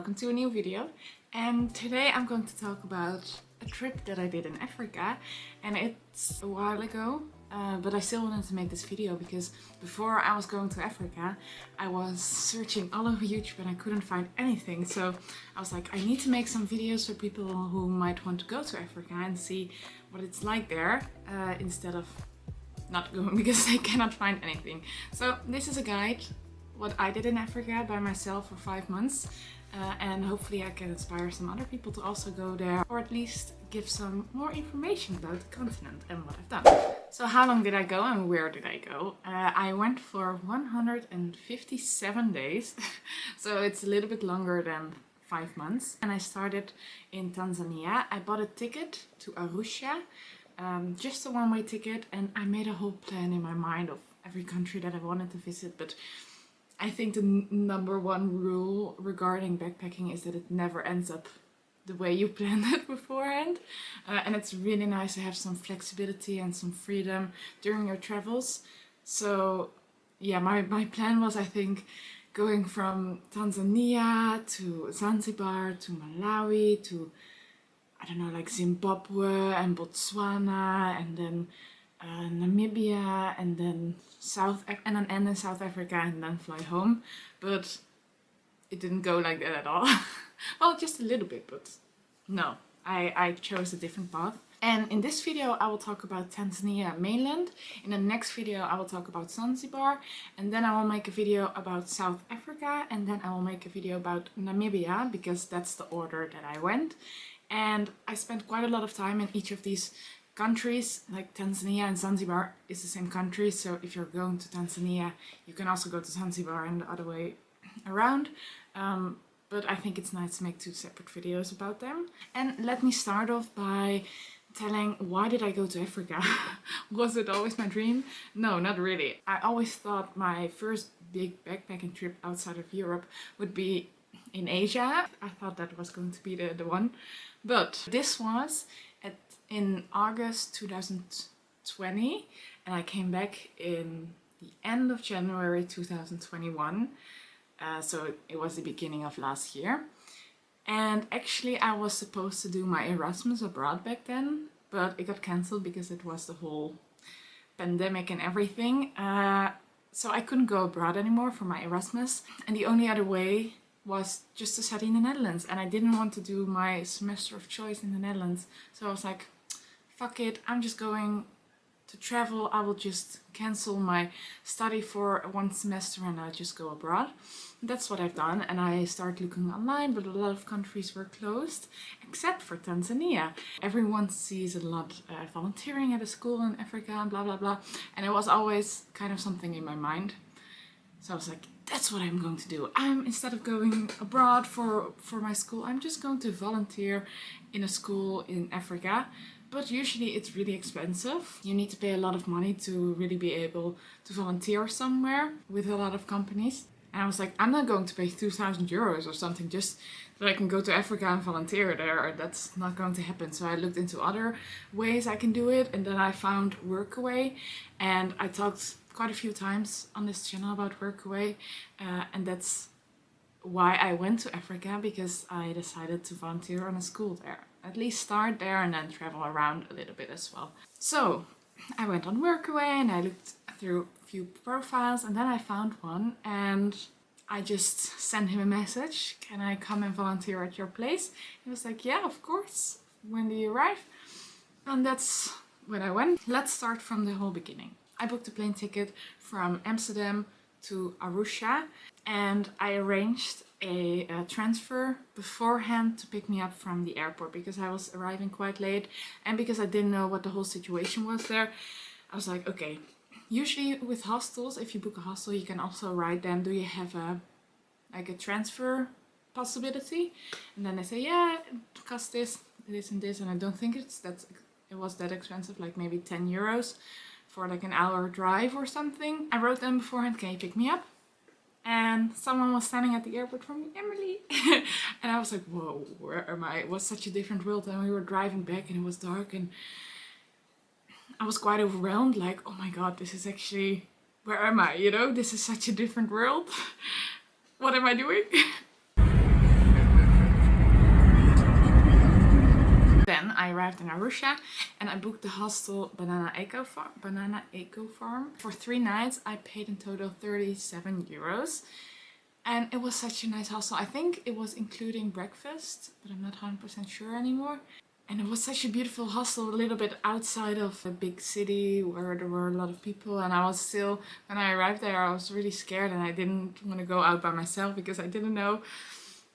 welcome to a new video. And today I'm going to talk about a trip that I did in Africa, and it's a while ago, but I still wanted to make this video because before I was going to Africa I was searching all over YouTube and I couldn't find anything, so I was like, I need to make some videos for people who might want to go to Africa and see what it's like there, instead of not going because they cannot find anything. So this is a guide what I did in Africa by myself for 5 months, and hopefully I can inspire some other people to also go there, or at least give some more information about the continent and what I've done. So how long did I go and where did I go? I went for 157 days, so it's a little bit longer than 5 months. And I started in Tanzania. I bought a ticket to Arusha, just a one-way ticket, and I made a whole plan in my mind of every country that I wanted to visit, but I think the number one rule regarding backpacking is that it never ends up the way you planned it beforehand. And it's really nice to have some flexibility and some freedom during your travels. So yeah, my plan was, I think, going from Tanzania to Zanzibar to Malawi to, I don't know, like Zimbabwe and Botswana, and then Namibia, and then end in South Africa, and then fly home. But it didn't go like that at all. Well, just a little bit, but no, I chose a different path. And in this video I will talk about Tanzania Mainland. In the next video I will talk about Zanzibar, and then I will make a video about South Africa, and then I will make a video about Namibia, because that's the order that I went. And I spent quite a lot of time in each of these countries. Like Tanzania and Zanzibar is the same country, so if you're going to Tanzania you can also go to Zanzibar and the other way around. But I think it's nice to make 2 separate videos about them. And let me start off by telling, why did I go to Africa? Was it always my dream? No, not really. I always thought my first big backpacking trip outside of Europe would be in Asia. I thought that was going to be the one. But this was in August 2020, and I came back in the end of January 2021. So it was the beginning of last year. And actually I was supposed to do my Erasmus abroad back then, but it got cancelled because it was the whole pandemic and everything. So I couldn't go abroad anymore for my Erasmus, and the only other way was just to study in the Netherlands, and I didn't want to do my semester of choice in the Netherlands. So I was like, fuck it, I'm just going to travel. I will just cancel my study for 1 semester and I'll just go abroad. That's what I've done, and I started looking online, but a lot of countries were closed except for Tanzania. Everyone sees a lot volunteering at a school in Africa and blah blah blah, and it was always kind of something in my mind. So I was like, that's what I'm going to do. Instead of going abroad for my school, I'm just going to volunteer in a school in Africa. But usually it's really expensive. You need to pay a lot of money to really be able to volunteer somewhere with a lot of companies. And I was like, I'm not going to pay 2,000 euros or something just that I can go to Africa and volunteer there. That's not going to happen. So I looked into other ways I can do it, and then I found Workaway. And I talked quite a few times on this channel about Workaway, and that's why I went to Africa, because I decided to volunteer on a school there. At least start there and then travel around a little bit as well. So I went on Workaway and I looked through a few profiles, and then I found one, and I just sent him a message. Can I come and volunteer at your place? He was like, yeah, of course. When do you arrive? And that's when I went. Let's start from the whole beginning. I booked a plane ticket from Amsterdam to Arusha, and I arranged a transfer beforehand to pick me up from the airport, because I was arriving quite late, and because I didn't know what the whole situation was there. I was like, okay, usually with hostels, if you book a hostel, you can also write them, do you have a transfer possibility? And then they say, yeah, it costs this and this, and I don't think it was that expensive, like maybe 10 euros for like an hour drive or something. I wrote them beforehand, can you pick me up? And someone was standing at the airport for me, Emily. And I was like, whoa, where am I? It was such a different world, and we were driving back and it was dark, and I was quite overwhelmed, like, oh my god, this is actually, where am I? You know, this is such a different world. What am I doing? Then I arrived in Arusha and I booked the hostel Banana Eco Farm. For 3 nights I paid in total 37 euros. And it was such a nice hostel. I think it was including breakfast, but I'm not 100% sure anymore. And it was such a beautiful hostel, a little bit outside of a big city where there were a lot of people. And I was still, when I arrived there, I was really scared and I didn't want to go out by myself because I didn't know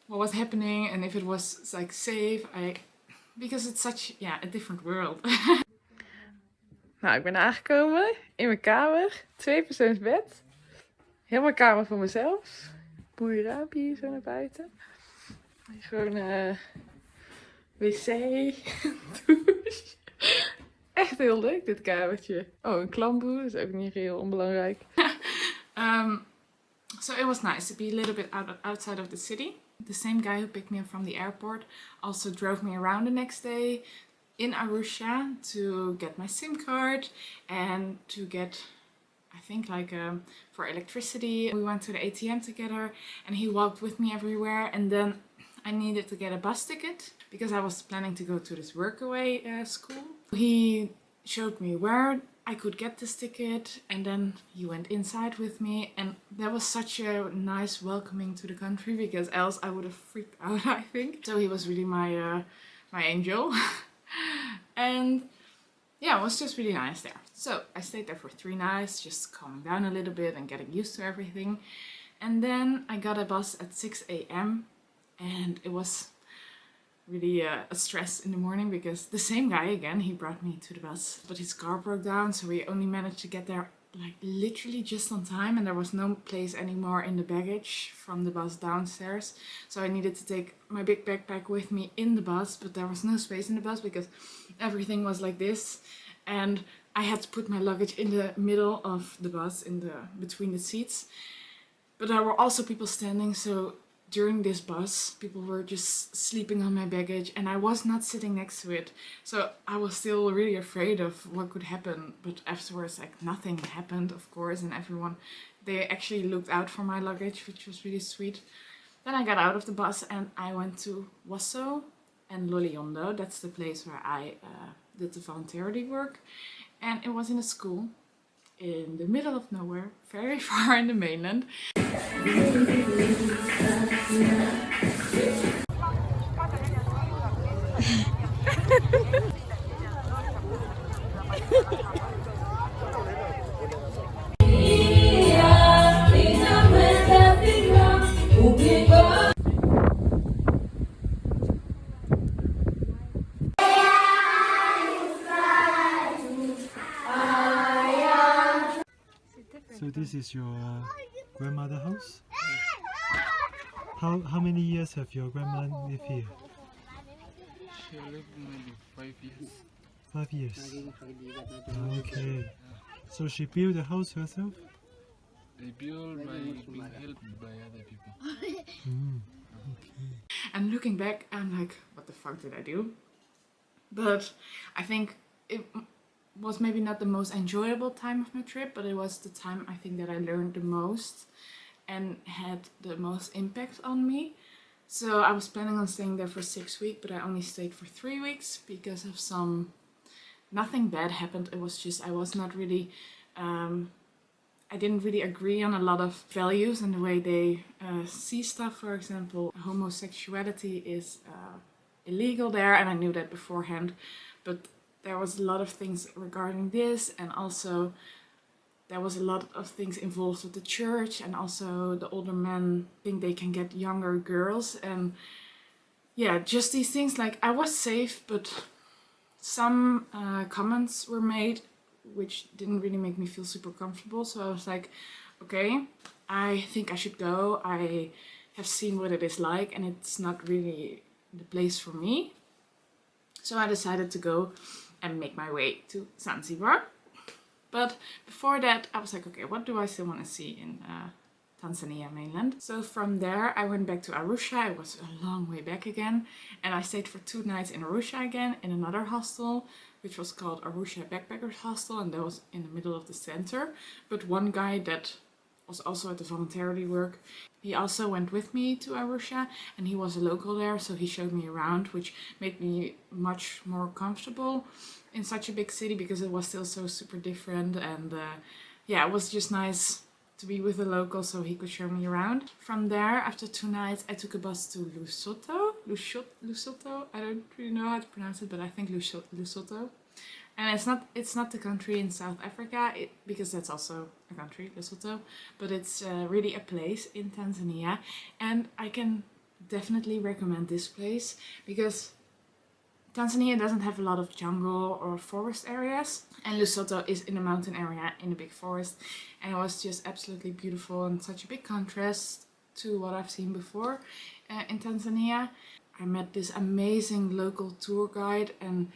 what was happening and if it was like safe. Because it's such, yeah, a different world. Nou, ik ben aangekomen in mijn kamer. 2-persoonsbed. Helemaal kamer voor mezelf. Mooi raampje hier zo naar buiten. Gewoon wc, douche. Echt heel leuk dit kamertje. Oh, een klamboe, dat is ook niet heel onbelangrijk. So it was nice to be a little bit outside of the city. The same guy who picked me up from the airport also drove me around the next day in Arusha to get my SIM card and to get, I think, like for electricity. We went to the ATM together and he walked with me everywhere, and then I needed to get a bus ticket because I was planning to go to this Workaway school. He showed me where I could get this ticket, and then he went inside with me, and that was such a nice welcoming to the country, because else I would have freaked out, I think. So he was really my angel. And yeah, it was just really nice there. So I stayed there for 3 nights, just calming down a little bit and getting used to everything. And then I got a bus at 6 a.m. and it was really a stress in the morning because the same guy again, he brought me to the bus, but his car broke down, so we only managed to get there like literally just on time, and there was no place anymore in the baggage from the bus downstairs. So I needed to take my big backpack with me in the bus, but there was no space in the bus because everything was like this, and I had to put my luggage in the middle of the bus, between the seats. But there were also people standing, so during this bus, people were just sleeping on my baggage and I was not sitting next to it. So I was still really afraid of what could happen. But afterwards, like, nothing happened, of course. And everyone, they actually looked out for my luggage, which was really sweet. Then I got out of the bus and I went to Wasso and Loliondo. That's the place where I did the volunteer work. And it was in a school in the middle of nowhere, very far in the mainland. So this is your grandmother's house? How many years have your grandma lived here? She lived maybe 5 years. 5 years. Okay. So she built the house herself? They built by being helped by other people. Okay. And looking back, I'm like, what the fuck did I do? But I think it was maybe not the most enjoyable time of my trip, but it was the time I think that I learned the most and had the most impact on me. So I was planning on staying there for 6 weeks, but I only stayed for 3 weeks because of nothing bad happened. It was just, I was not really, I didn't really agree on a lot of values and the way they see stuff. For example, homosexuality is illegal there, and I knew that beforehand, but there was a lot of things regarding this, and also there was a lot of things involved with the church, and also the older men think they can get younger girls, and yeah, just these things. Like, I was safe, but some comments were made which didn't really make me feel super comfortable. So I was like, okay, I think I should go. I have seen what it is like, and it's not really the place for me. So I decided to go and make my way to Zanzibar. But before that, I was like, okay, what do I still want to see in Tanzania Mainland? So from there, I went back to Arusha. It was a long way back again. And I stayed for 2 nights in Arusha again, in another hostel, which was called Arusha Backpackers Hostel. And that was in the middle of the center. But one guy that was also at the voluntary work. He also went with me to Arusha, and he was a local there, so he showed me around, which made me much more comfortable in such a big city because it was still so super different. And yeah, it was just nice to be with a local so he could show me around. From there, after 2 nights, I took a bus to Lushoto. Lushoto? I don't really know how to pronounce it, but I think Lushoto. And it's not the country in South Africa, because that's also a country, Lesotho, but it's really a place in Tanzania. And I can definitely recommend this place because Tanzania doesn't have a lot of jungle or forest areas, and Lushoto is in a mountain area in a big forest, and it was just absolutely beautiful and such a big contrast to what I've seen before in Tanzania. I met this amazing local tour guide, and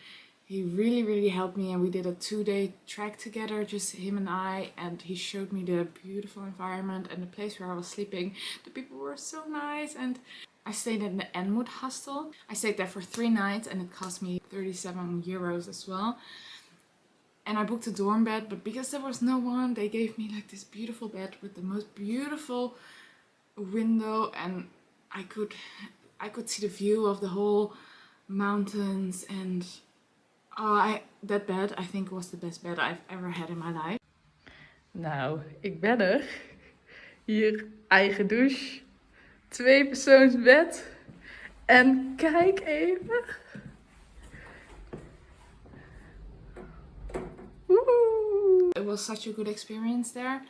he really helped me, and we did a 2-day trek together, just him and I, and he showed me the beautiful environment and the place where I was sleeping. The people were so nice, and I stayed in the Anmut Hostel. I stayed there for 3 nights and it cost me 37 euros as well. And I booked a dorm bed, but because there was no one, they gave me like this beautiful bed with the most beautiful window, and I could see the view of the whole mountains, and that bed I think was the best bed I've ever had in my life. Nou, ik ben er. Hier eigen douche, 2-persoonsbed. En kijk even. Woo! It was such a good experience there.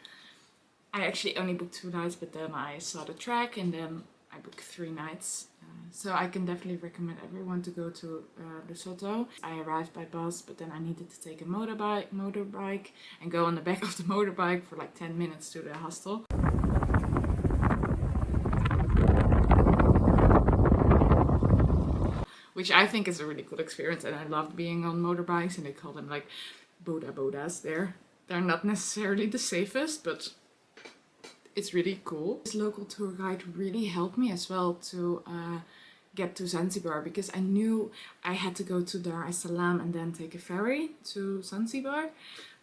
I actually only booked 2 nights, but then I saw the track and then I booked 3 nights. So I can definitely recommend everyone to go to Lushoto. I arrived by bus, but then I needed to take a motorbike and go on the back of the motorbike for like 10 minutes to the hostel. Which I think is a really good experience, and I loved being on motorbikes, and they call them like bodas there. They're not necessarily the safest, but it's really cool. This local tour guide really helped me as well to get to Zanzibar, because I knew I had to go to Dar es Salaam and then take a ferry to Zanzibar.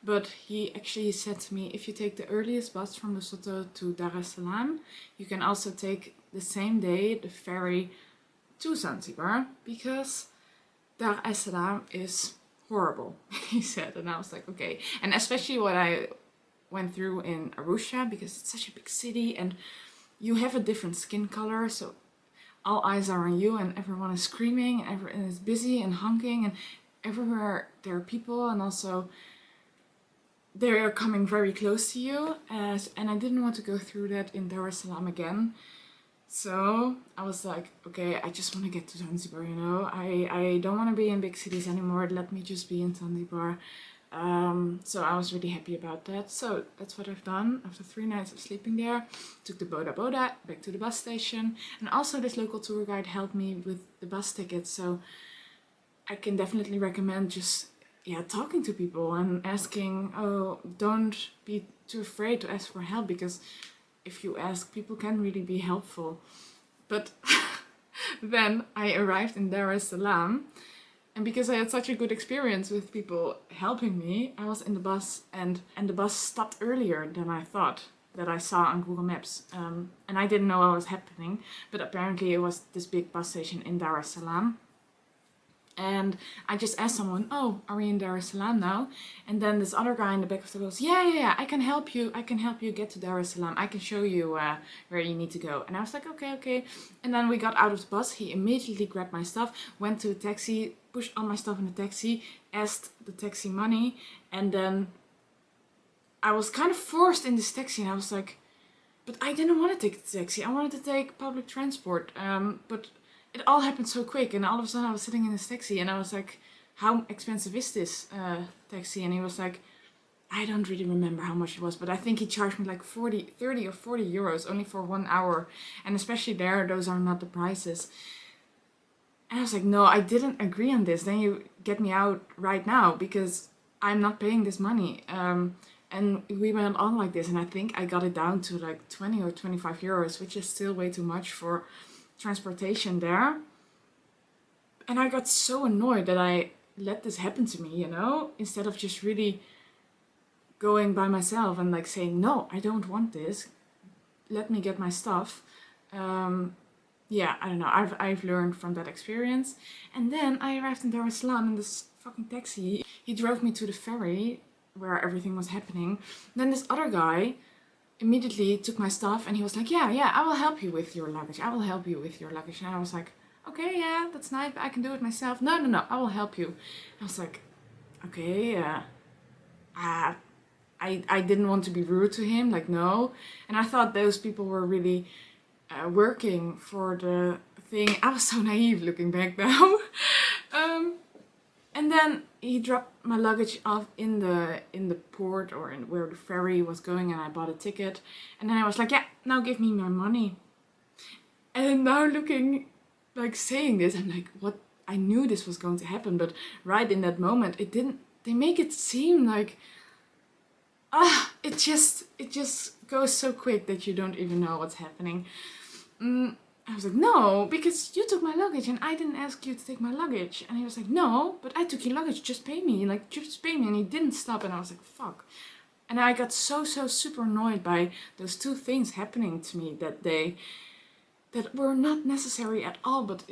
But he actually said to me, if you take the earliest bus from Lesotho to Dar es Salaam, you can also take the same day the ferry to Zanzibar, because Dar es Salaam is horrible, he said. And I was like, okay. And especially what I went through in Arusha, because it's such a big city and you have a different skin color, so all eyes are on you and everyone is screaming and everyone is busy and honking, and everywhere there are people, and also they're coming very close to you. And I didn't want to go through that in Dar es Salaam again. So I was like, okay, I just want to get to Zanzibar, you know. I don't want to be in big cities anymore. Let me just be in Zanzibar. So I was really happy about that. So that's what I've done. After 3 nights of sleeping there, took the boda back to the bus station. And also this local tour guide helped me with the bus tickets. So I can definitely recommend just talking to people and asking. Oh, don't be too afraid to ask for help, because if you ask, people can really be helpful. But then I arrived in Dar es Salaam, and because I had such a good experience with people helping me, I was in the bus, and the bus stopped earlier than I thought, that I saw on Google Maps. And I didn't know what was happening, but apparently it was this big bus station in Dar es Salaam. And I just asked someone, oh, are we in Dar es Salaam now? And then this other guy in the back of the bus, yeah, I can help you get to Dar es Salaam. I can show you where you need to go. And I was like, okay. And then we got out of the bus. He immediately grabbed my stuff, went to the taxi, pushed all my stuff in the taxi, asked the taxi money. And then I was kind of forced in this taxi, and I was like, but I didn't want to take the taxi. I wanted to take public transport. But it all happened so quick, and all of a sudden I was sitting in this taxi, and I was like, how expensive is this taxi? And he was like, I don't really remember how much it was, but I think he charged me like 30 or 40 euros only for 1 hour. And especially there, those are not the prices. And I was like, no, I didn't agree on this. Then you get me out right now, because I'm not paying this money. And we went on like this, and I think I got it down to like 20 or 25 euros, which is still way too much for transportation there. And I got so annoyed that I let this happen to me, you know, instead of just really going by myself and like saying, no, I don't want this. Let me get my stuff. Yeah, I don't know. I've learned from that experience. And then I arrived in Dar es Salaam in this fucking taxi. He drove me to the ferry where everything was happening. Then this other guy immediately took my stuff and he was like, yeah, I will help you with your luggage. I will help you with your luggage. And I was like, okay, yeah, that's nice, but I can do it myself. No, I will help you. I was like, okay, I didn't want to be rude to him, like, no. And I thought those people were really working for the thing. I was so naive looking back now. And then he dropped my luggage off in the port or in where the ferry was going, and I bought a ticket. And then I was like, yeah, now give me my money. And now looking, like saying this, I'm like, what? I knew this was going to happen, but right in that moment, it didn't. They make it seem like, it just goes so quick that you don't even know what's happening. I was like, no, because you took my luggage and I didn't ask you to take my luggage. And he was like, no, but I took your luggage, just pay me. Like, just pay me. And he didn't stop. And I was like, fuck. And I got so super annoyed by those two things happening to me that day that were not necessary at all. But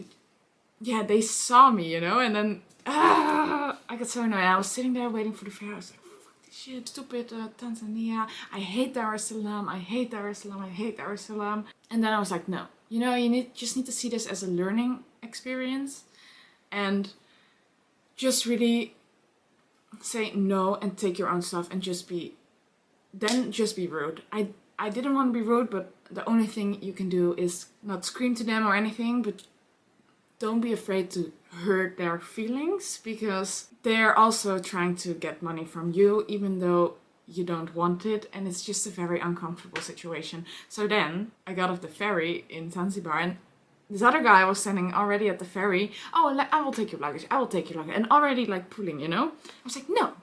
yeah, they saw me, you know. And then I got so annoyed. I was sitting there waiting for the ferry. I was like, fuck this shit, stupid Tanzania. I hate Dar es Salaam. I hate Dar es Salaam. I hate Dar es Salaam. And then I was like, no. You know, you just need to see this as a learning experience and just really say no and take your own stuff and just be rude. I didn't want to be rude, but the only thing you can do is not scream to them or anything, but don't be afraid to hurt their feelings because they're also trying to get money from you, even though you don't want it, and it's just a very uncomfortable situation. So then I got off the ferry in Zanzibar, and this other guy was standing already at the ferry. Oh, I will take your luggage. I will take your luggage. And already like pulling, you know. I was like, no,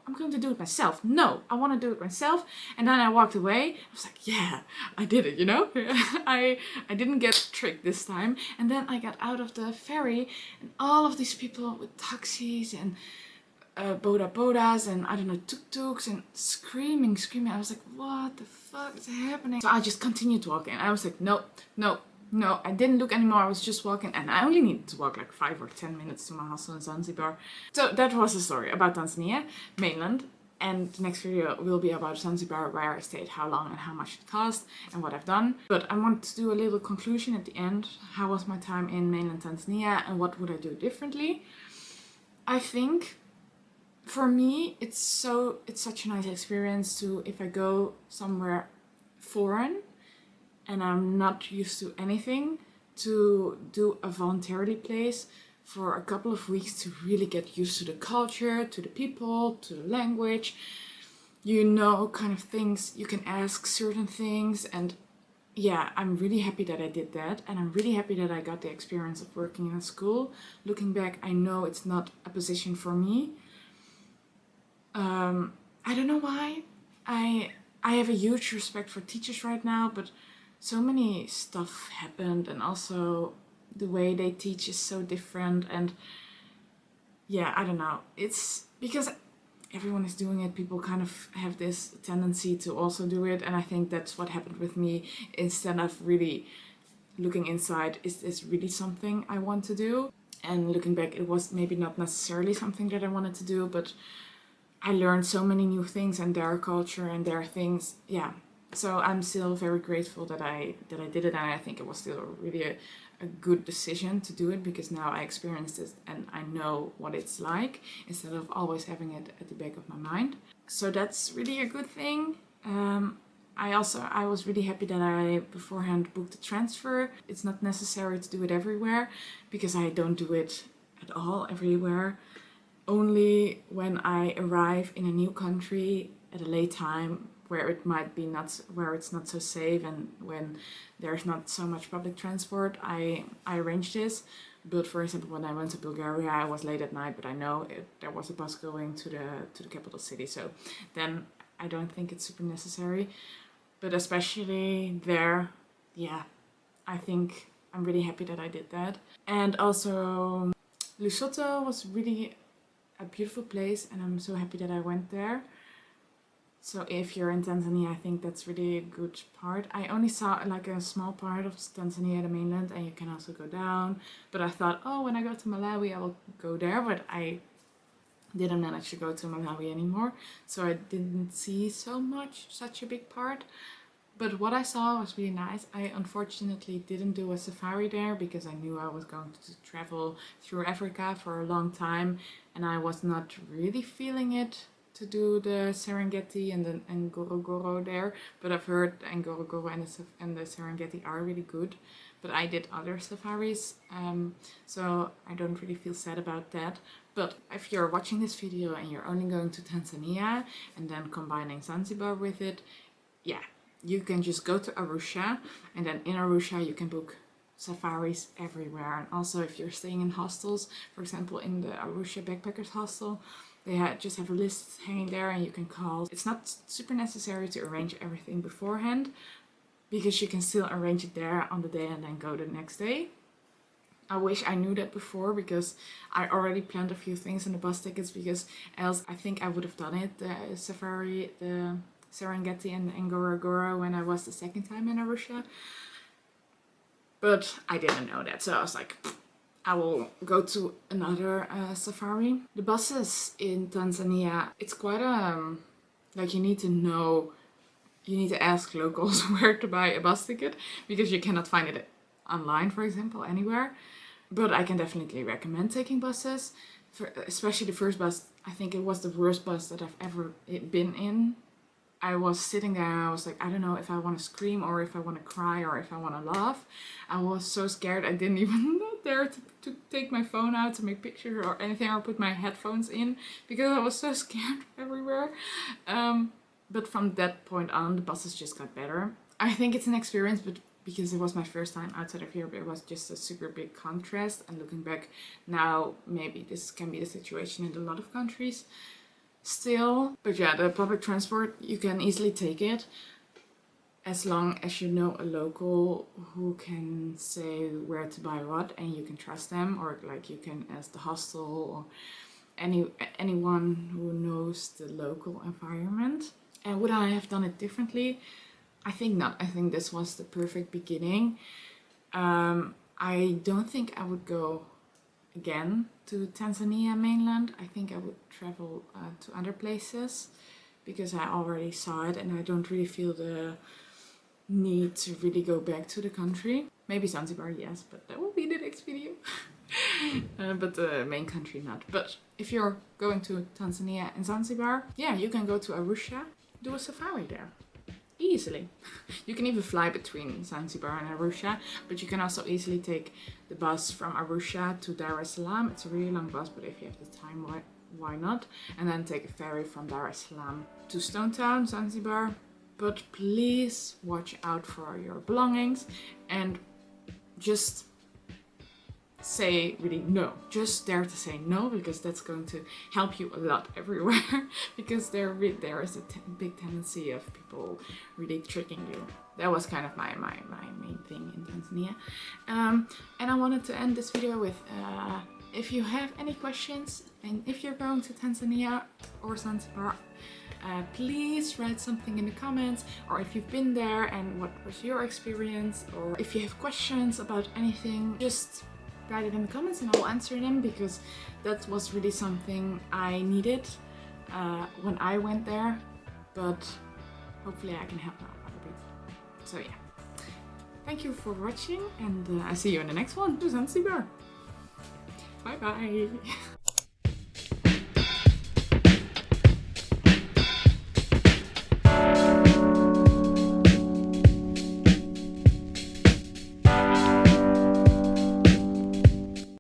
I'm going to do it myself. No, I want to do it myself. And then I walked away. I was like, yeah, I did it, you know. I didn't get tricked this time. And then I got out of the ferry, and all of these people with taxis and bodas and I don't know, tuk-tuks and screaming. I was like, what the fuck is happening? So I just continued walking. I was like, no, I didn't look anymore. I was just walking, and I only needed to walk like 5 or 10 minutes to my hostel in Zanzibar. So that was the story about Tanzania Mainland. And the next video will be about Zanzibar, where I stayed, how long and how much it cost, and what I've done. But I want to do a little conclusion at the end. How was my time in mainland Tanzania, and what would I do differently? I think for me, it's such a nice experience to, if I go somewhere foreign and I'm not used to anything, to do a voluntarily place for a couple of weeks to really get used to the culture, to the people, to the language, you know, kind of things, you can ask certain things. And yeah, I'm really happy that I did that, and I'm really happy that I got the experience of working in a school. Looking back, I know it's not a position for me. I don't know why. I have a huge respect for teachers right now, but so many stuff happened, and also the way they teach is so different. And yeah, I don't know. It's because everyone is doing it, people kind of have this tendency to also do it, and I think that's what happened with me. Instead of really looking inside, is this really something I want to do? And looking back, it was maybe not necessarily something that I wanted to do, but I learned so many new things, and their culture and their things. Yeah, so I'm still very grateful that I did it, and I think it was still really a good decision to do it, because now I experienced it and I know what it's like, instead of always having it at the back of my mind. So that's really a good thing. I was really happy that I beforehand booked a transfer. It's not necessary to do it everywhere, because I don't do it at all everywhere. Only when I arrive in a new country at a late time, where where it's not so safe, and when there's not so much public transport, I arrange this. But for example, when I went to Bulgaria, I was late at night, but I know there was a bus going to the capital city, so then I don't think it's super necessary. But especially there, yeah, I think I'm really happy that I did that. And also Lushoto was really a beautiful place, and I'm so happy that I went there. So if you're in Tanzania, I think that's really a good part. I only saw like a small part of Tanzania, the mainland, and you can also go down. But I thought, oh, when I go to Malawi, I will go there. But I didn't manage to go to Malawi anymore. So I didn't see such a big part. But what I saw was really nice. I unfortunately didn't do a safari there because I knew I was going to travel through Africa for a long time. And I was not really feeling it to do the Serengeti and the Ngorongoro there, but I've heard the Ngorongoro and the Serengeti are really good. But I did other safaris, so I don't really feel sad about that. But if you're watching this video and you're only going to Tanzania and then combining Zanzibar with it, yeah, you can just go to Arusha, and then in Arusha you can book safaris everywhere. And also if you're staying in hostels, for example in the Arusha Backpackers Hostel, they just have a list hanging there and you can call. It's not super necessary to arrange everything beforehand because you can still arrange it there on the day and then go the next day. I wish I knew that before because I already planned a few things in the bus tickets, because else I think I would have done it, the safari, the Serengeti and the Ngorongoro when I was the second time in Arusha. But I didn't know that, so I was like, I will go to another safari. The buses in Tanzania, it's quite like you need to ask locals where to buy a bus ticket because you cannot find it online, for example, anywhere. But I can definitely recommend taking buses, especially the first bus. I think it was the worst bus that I've ever been in. I was sitting there and I was like, I don't know if I want to scream or if I want to cry or if I want to laugh. I was so scared I didn't even dare to take my phone out to make pictures or anything or put my headphones in because I was so scared everywhere. But from that point on, the buses just got better. I think it's an experience, but because it was my first time outside of Europe, it was just a super big contrast. And looking back now, maybe this can be the situation in a lot of countries still. But yeah, the public transport, you can easily take it as long as you know a local who can say where to buy what and you can trust them, or like you can ask the hostel or anyone who knows the local environment. And would I have done it differently? I think not. I think this was the perfect beginning. I don't think I would go again to Tanzania mainland. I think I would travel to other places because I already saw it and I don't really feel the need to really go back to the country. Maybe Zanzibar, yes, but that will be the next video. But the main country not. But if you're going to Tanzania and Zanzibar, yeah, you can go to Arusha, do a safari there. Easily. You can even fly between Zanzibar and Arusha, but you can also easily take the bus from Arusha to Dar es Salaam. It's a really long bus, but if you have the time, why not? And then take a ferry from Dar es Salaam to Stone Town, Zanzibar. But please watch out for your belongings and just say really no. Just dare to say no, because that's going to help you a lot everywhere. Because there is a big tendency of people really tricking you. That was kind of my main thing in Tanzania. And I wanted to end this video with if you have any questions and if you're going to Tanzania or Zanzibar, please write something in the comments, or if you've been there and what was your experience, or if you have questions about anything, just write it in the comments and I will answer them, because that was really something I needed when I went there, but hopefully I can help out other people. So yeah, thank you for watching, and I see you in the next one to Zanzibar. Bye bye.